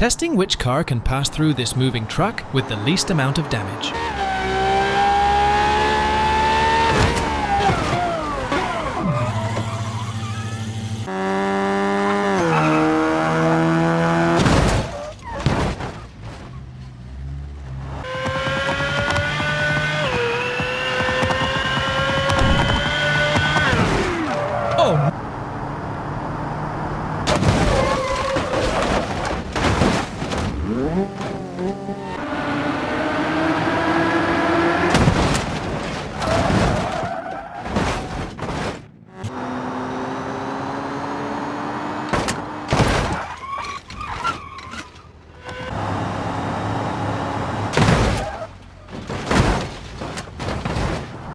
testing which car can pass through this moving track with the least amount of damage. Oh!